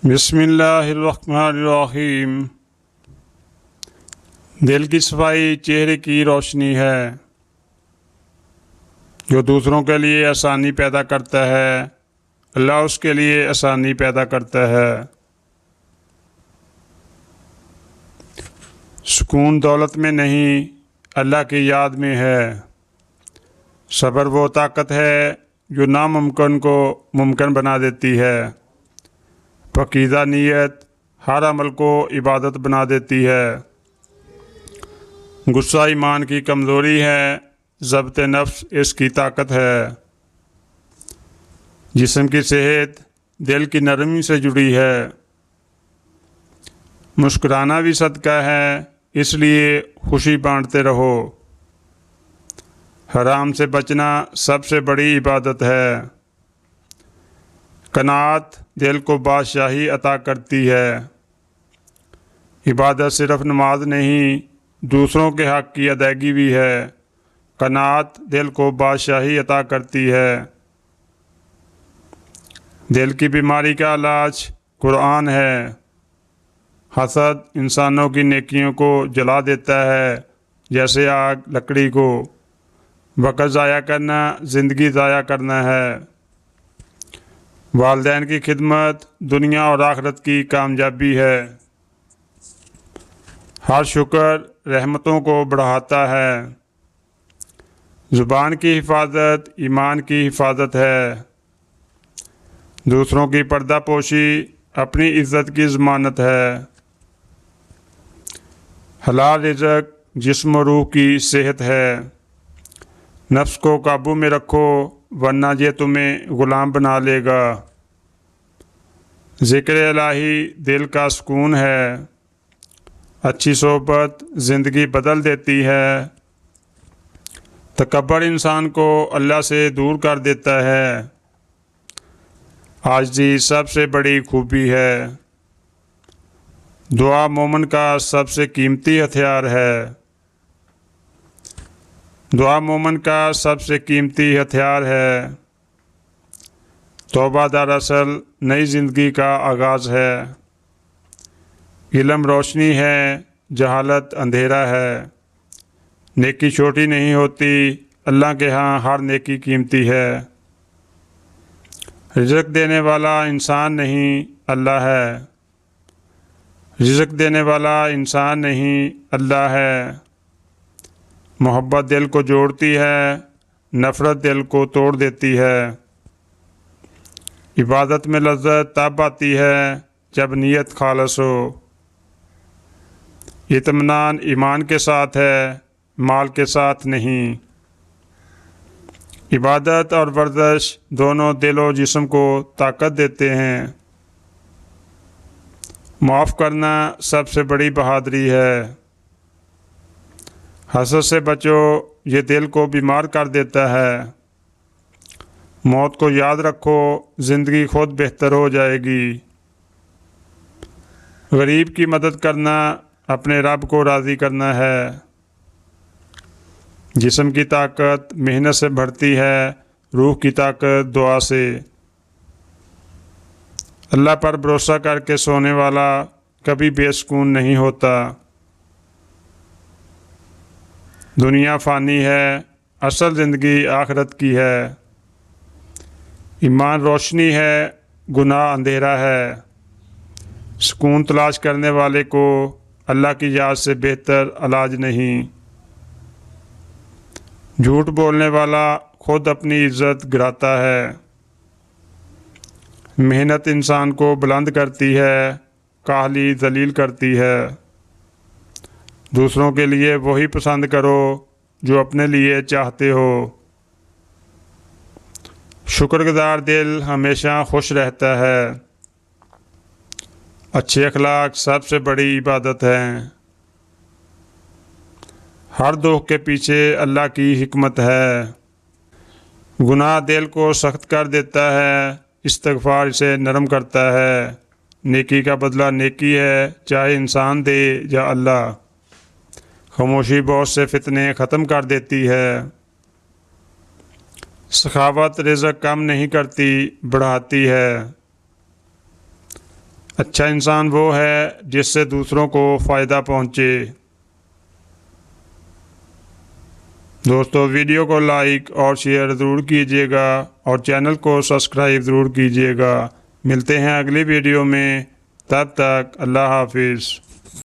بسم اللہ الرحمن الرحیم۔ دل کی صفائی چہرے کی روشنی ہے۔ جو دوسروں کے لیے آسانی پیدا کرتا ہے، اللہ اس کے لیے آسانی پیدا کرتا ہے۔ سکون دولت میں نہیں، اللہ کی یاد میں ہے۔ صبر وہ طاقت ہے جو ناممکن کو ممکن بنا دیتی ہے۔ پاکیزہ نیت ہر عمل کو عبادت بنا دیتی ہے۔ غصہ ایمان کی کمزوری ہے، ضبط نفس اس کی طاقت ہے۔ جسم کی صحت دل کی نرمی سے جڑی ہے۔ مسکرانا بھی صدقہ ہے، اس لیے خوشی بانٹتے رہو۔ حرام سے بچنا سب سے بڑی عبادت ہے۔ قناعت دل کو بادشاہی عطا کرتی ہے۔ عبادت صرف نماز نہیں، دوسروں کے حق کی ادائیگی بھی ہے۔ قناعت دل کو بادشاہی عطا کرتی ہے۔ دل کی بیماری کا علاج قرآن ہے۔ حسد انسانوں کی نیکیوں کو جلا دیتا ہے، جیسے آگ لکڑی کو۔ وقت ضائع کرنا زندگی ضائع کرنا ہے۔ والدین کی خدمت دنیا اور آخرت کی کامیابی ہے۔ ہر شکر رحمتوں کو بڑھاتا ہے۔ زبان کی حفاظت ایمان کی حفاظت ہے۔ دوسروں کی پردہ پوشی اپنی عزت کی ضمانت ہے۔ حلال رزق جسم و روح کی صحت ہے۔ نفس کو قابو میں رکھو، ورنہ یہ تمہیں غلام بنا لے گا۔ ذکر الہی دل کا سکون ہے۔ اچھی صحبت زندگی بدل دیتی ہے۔ تکبر انسان کو اللہ سے دور کر دیتا ہے۔ عاجزی سب سے بڑی خوبی ہے۔ دعا مومن کا سب سے قیمتی ہتھیار ہے۔ دعا مومن کا سب سے قیمتی ہتھیار ہے۔ توبہ دراصل نئی زندگی کا آغاز ہے۔ علم روشنی ہے، جہالت اندھیرا ہے۔ نیکی چھوٹی نہیں ہوتی، اللہ کے ہاں ہر نیکی قیمتی ہے۔ رزق دینے والا انسان نہیں، اللہ ہے۔ رزق دینے والا انسان نہیں، اللہ ہے۔ محبت دل کو جوڑتی ہے، نفرت دل کو توڑ دیتی ہے۔ عبادت میں لذت تب آتی ہے جب نیت خالص ہو۔ اطمینان ایمان کے ساتھ ہے، مال کے ساتھ نہیں۔ عبادت اور ورزش دونوں دل و جسم کو طاقت دیتے ہیں۔ معاف کرنا سب سے بڑی بہادری ہے۔ حسد سے بچو، یہ دل کو بیمار کر دیتا ہے۔ موت کو یاد رکھو، زندگی خود بہتر ہو جائے گی۔ غریب کی مدد کرنا اپنے رب کو راضی کرنا ہے۔ جسم کی طاقت محنت سے بڑھتی ہے، روح کی طاقت دعا سے۔ اللہ پر بھروسہ کر کے سونے والا کبھی بے سکون نہیں ہوتا۔ دنیا فانی ہے، اصل زندگی آخرت کی ہے۔ ایمان روشنی ہے، گناہ اندھیرا ہے۔ سکون تلاش کرنے والے کو اللہ کی یاد سے بہتر علاج نہیں۔ جھوٹ بولنے والا خود اپنی عزت گراتا ہے۔ محنت انسان کو بلند کرتی ہے، کاہلی ذلیل کرتی ہے۔ دوسروں کے لیے وہی پسند کرو جو اپنے لیے چاہتے ہو۔ شکر گزار دل ہمیشہ خوش رہتا ہے۔ اچھے اخلاق سب سے بڑی عبادت ہے۔ ہر دکھ کے پیچھے اللہ کی حکمت ہے۔ گناہ دل کو سخت کر دیتا ہے، استغفار اسے نرم کرتا ہے۔ نیکی کا بدلہ نیکی ہے، چاہے انسان دے یا اللہ۔ خاموشی بہت سے فتنے ختم کر دیتی ہے۔ سخاوت رزق کم نہیں کرتی، بڑھاتی ہے۔ اچھا انسان وہ ہے جس سے دوسروں کو فائدہ پہنچے۔ دوستو ویڈیو کو لائک اور شیئر ضرور کیجیے گا اور چینل کو سبسکرائب ضرور کیجیے گا۔ ملتے ہیں اگلی ویڈیو میں، تب تک اللہ حافظ۔